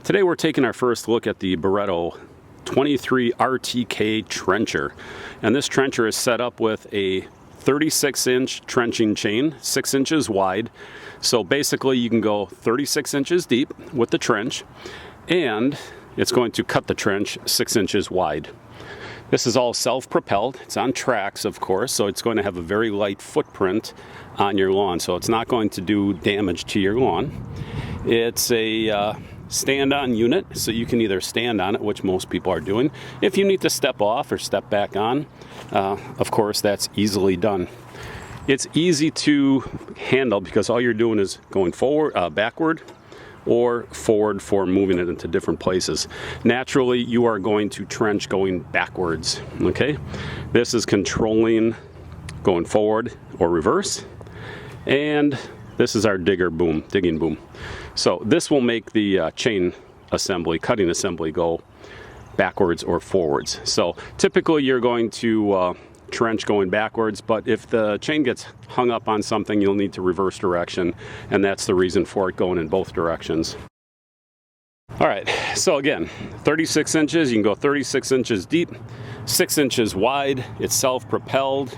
Today we're taking our first look at the Barreto 23 RTK trencher. And this trencher is set up with a 36-inch trenching chain, 6 inches wide. So basically you can go 36 inches deep with the trench, and it's going to cut the trench 6 inches wide. This is all self-propelled. It's on tracks, of course, so it's going to have a very light footprint on your lawn, so it's not going to do damage to your lawn. It's a stand-on unit, so you can either stand on it, which most people are doing. If you need to step off or step back on, of course, that's easily done. It's easy to handle because all you're doing is going forward, backward, or forward for moving it into different places. Naturally, you are going to trench going backwards, okay? This is controlling going forward or reverse, and this is our digging boom. So this will make the chain assembly, cutting assembly, go backwards or forwards. So typically you're going to trench going backwards, but if the chain gets hung up on something, you'll need to reverse direction, and that's the reason for it going in both directions. All right, so again, 36 inches, you can go 36 inches deep, 6 inches wide, it's self-propelled,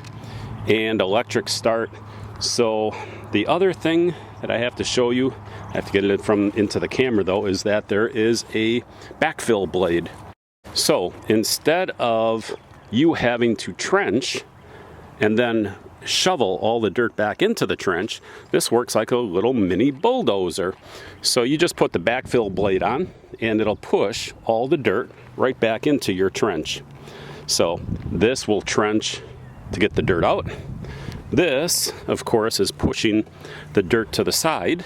and electric start. So the other thing that I have to show you, I have to get it into the camera though, is that there is a backfill blade. So instead of you having to trench and then shovel all the dirt back into the trench, this works like a little mini bulldozer. So you just put the backfill blade on and it'll push all the dirt right back into your trench. So this will trench to get the dirt out. This, of course, is pushing the dirt to the side,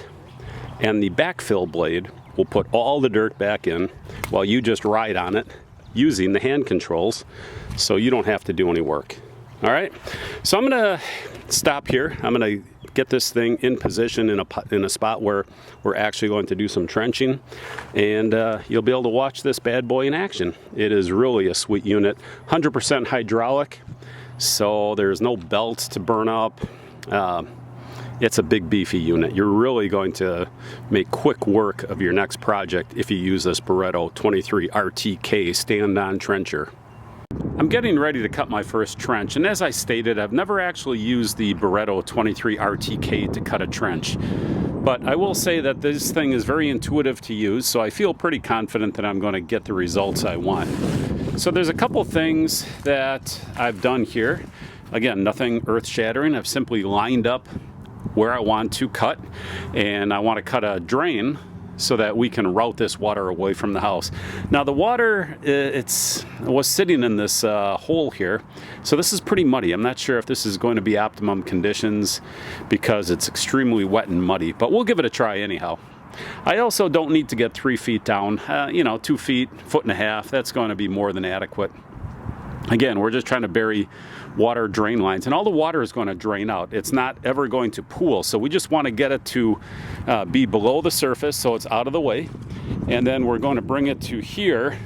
and the backfill blade will put all the dirt back in while you just ride on it using the hand controls, so you don't have to do any work. All right, so I'm gonna stop here. I'm gonna get this thing in position in a spot where we're actually going to do some trenching, and you'll be able to watch this bad boy in action. It is really a sweet unit, 100% hydraulic, so there's no belts to burn up. It's a big beefy unit. You're really going to make quick work of your next project if you use this Barreto 23 RTK stand-on trencher. I'm getting ready to cut my first trench, and as I stated, I've never actually used the Barreto 23 RTK to cut a trench. But I will say that this thing is very intuitive to use, so I feel pretty confident that I'm going to get the results I want. So there's a couple things that I've done here. Again, nothing earth-shattering. I've simply lined up where I want to cut, and I want to cut a drain so that we can route this water away from the house. Now the water, was sitting in this hole here, so this is pretty muddy. I'm not sure if this is going to be optimum conditions because it's extremely wet and muddy, but we'll give it a try anyhow. I also don't need to get 3 feet down, 2 feet, 1.5 feet, that's going to be more than adequate. Again, we're just trying to bury water drain lines, and all the water is going to drain out. It's not ever going to pool, so we just want to get it to be below the surface so it's out of the way, and then we're going to bring it to here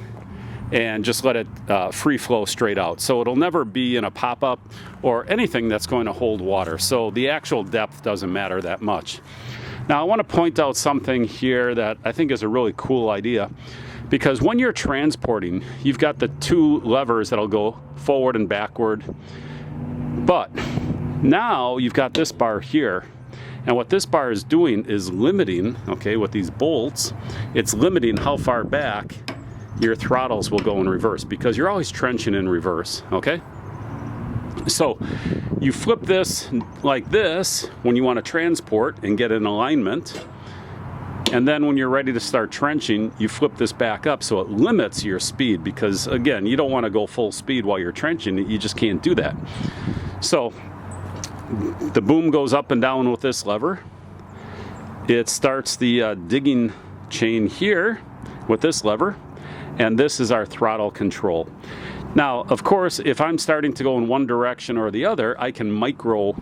and just let it free flow straight out. So it'll never be in a pop-up or anything that's going to hold water, so the actual depth doesn't matter that much. Now I want to point out something here that I think is a really cool idea, because when you're transporting, you've got the 2 levers that'll go forward and backward, but now you've got this bar here, and what this bar is doing is limiting, okay, with these bolts, it's limiting how far back your throttles will go in reverse, because you're always trenching in reverse, okay? So you flip this like this when you want to transport and get in alignment, and then when you're ready to start trenching, you flip this back up so it limits your speed, because again, you don't want to go full speed while you're trenching. You just can't do that. So the boom goes up and down with this lever. It starts the digging chain here with this lever, and this is our throttle control. Now, of course, if I'm starting to go in one direction or the other, I can micro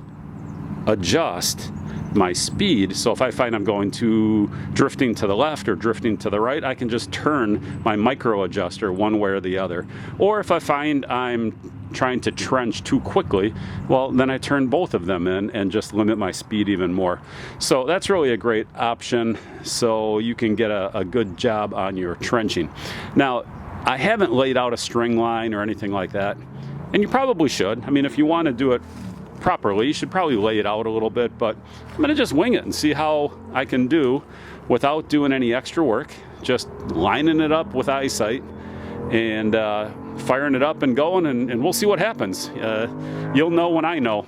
adjust my speed. So if I find I'm going to drifting to the left or drifting to the right, I can just turn my micro adjuster one way or the other. Or if I find I'm trying to trench too quickly, well, then I turn both of them in and just limit my speed even more. So that's really a great option, so you can get a good job on your trenching. Now, I haven't laid out a string line or anything like that, and you probably should. I mean, if you want to do it properly, you should probably lay it out a little bit, but I'm going to just wing it and see how I can do without doing any extra work, just lining it up with eyesight and firing it up and going, and we'll see what happens. You'll know when I know.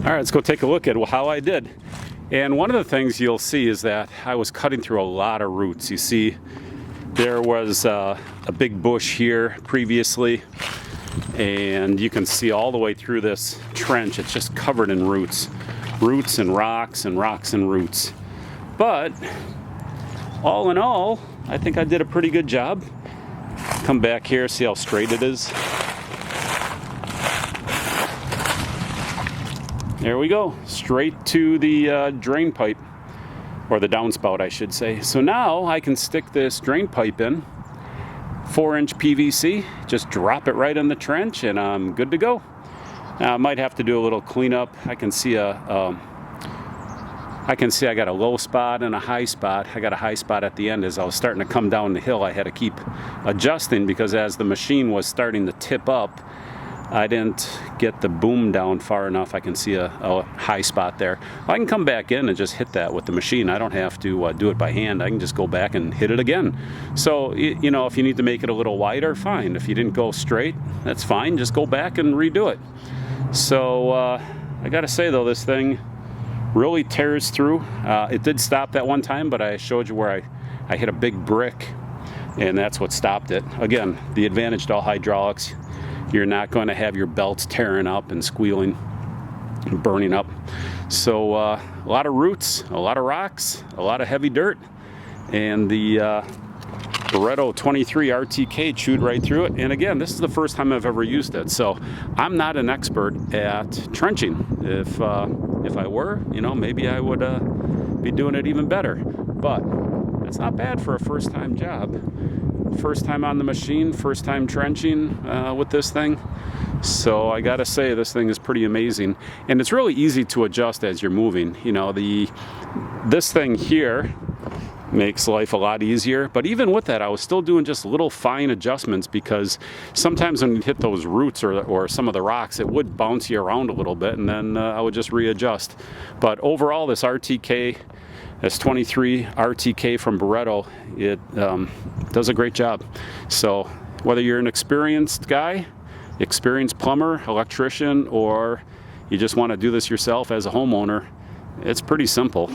All right, let's go take a look at how I did. And one of the things you'll see is that I was cutting through a lot of roots. You see, there was a big bush here previously, and you can see all the way through this trench, it's just covered in roots. Roots and rocks and rocks and roots. But all in all, I think I did a pretty good job. Come back here, see how straight it is. There we go, straight to the drain pipe, or the downspout, I should say. So now I can stick this drain pipe in, 4-inch PVC, just drop it right in the trench, and I'm good to go. Now, I might have to do a little cleanup. I can see I got a low spot and a high spot. I got a high spot at the end. As I was starting to come down the hill, I had to keep adjusting because as the machine was starting to tip up, I didn't get the boom down far enough. I can see a high spot there. I can come back in and just hit that with the machine. I don't have to do it by hand. I can just go back and hit it again. So, you know, if you need to make it a little wider, fine. If you didn't go straight, that's fine. Just go back and redo it. So I gotta say though, this thing really tears through. It did stop that one time, but I showed you where I hit a big brick, and that's what stopped it. Again, the advantage to all hydraulics, you're not going to have your belts tearing up and squealing and burning up. So a lot of roots, a lot of rocks, a lot of heavy dirt, and the Barreto 23 RTK chewed right through it. And again, this is the first time I've ever used it, so I'm not an expert at trenching. If I were, you know, maybe I would be doing it even better. But it's not bad for a first-time job. First time on the machine, first time trenching with this thing. So I gotta say, this thing is pretty amazing, and it's really easy to adjust as you're moving. You know, this thing here makes life a lot easier, but even with that, I was still doing just little fine adjustments, because sometimes when you hit those roots or some of the rocks, it would bounce you around a little bit, and then I would just readjust. But overall, this RTK This 23 RTK from Barreto, it does a great job. So whether you're an experienced guy, experienced plumber, electrician, or you just want to do this yourself as a homeowner, it's pretty simple.